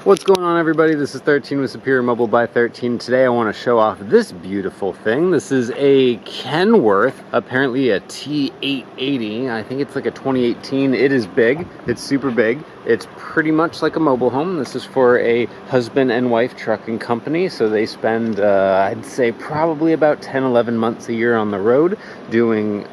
What's going on, everybody? This is 13 with Superior Mobile by 13. Today I want to show off this beautiful thing. This is a Kenworth, apparently a T880. I think it's like a 2018. It is big. It's super big. It's pretty much like a mobile home. This is for a husband and wife trucking company. So they spend, I'd say, probably about 10, 11 months a year on the road doing,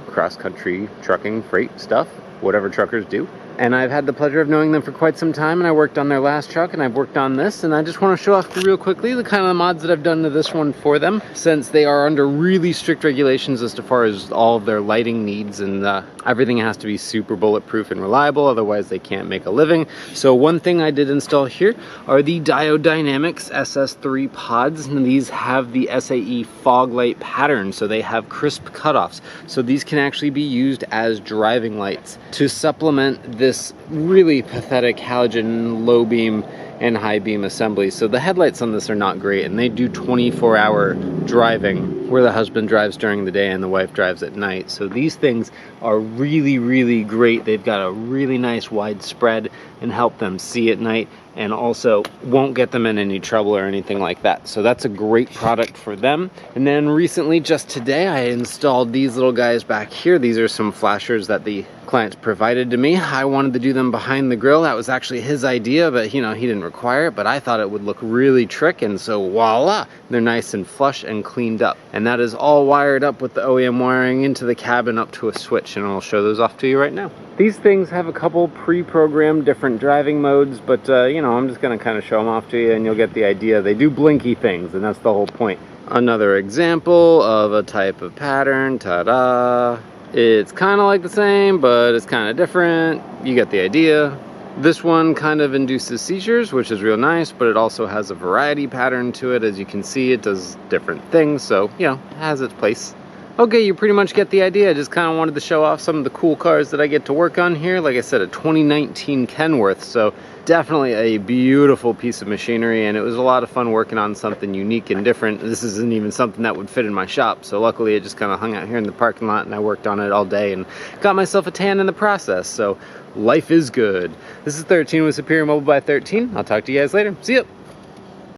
cross-country trucking, freight stuff, whatever truckers do. And I've had the pleasure of knowing them for quite some time, and I worked on their last truck, and I've worked on this, and I just want to show off real quickly the kind of mods that I've done to this one for them, since they are under really strict regulations as far as all of their lighting needs, and everything has to be super bulletproof and reliable, otherwise they can't make a living. So one thing I did install here are the Diode Dynamics SS3 pods, and these have the SAE fog light pattern, so they have crisp cutoffs. So these can actually be used as driving lights to supplement this really pathetic halogen low beam and high beam assembly. So the headlights on this are not great, and they do 24-hour driving where the husband drives during the day and the wife drives at night. So these things are really, really great. They've got a really nice wide spread and help them see at night, and also won't get them in any trouble or anything like that. So that's a great product for them. And then recently, just today, I installed these little guys back here. These are some flashers that the clients provided to me. I wanted to do them behind the grill. That was actually his idea, but he didn't require it, but I thought it would look really trick, and so voila, they're nice and flush and cleaned up. And that is all wired up with the OEM wiring into the cabin up to a switch, and I'll show those off to you right now. These things have a couple pre-programmed different driving modes, but I'm just gonna kind of show them off to you and you'll get the idea. They do blinky things, and that's the whole point. Another example of a type of pattern, ta-da! It's kind of like the same, but it's kind of different. You get the idea. This one kind of induces seizures, which is real nice, but it also has a variety pattern to it. As you can see, it does different things, so, it has its place. Okay, you pretty much get the idea. I just kind of wanted to show off some of the cool cars that I get to work on here. Like I said, a 2019 Kenworth, so definitely a beautiful piece of machinery, and it was a lot of fun working on something unique and different. This isn't even something that would fit in my shop, so luckily it just kind of hung out here in the parking lot, and I worked on it all day and got myself a tan in the process, so life is good. This is 13 with Superior Mobile by 13. I'll talk to you guys later. See ya!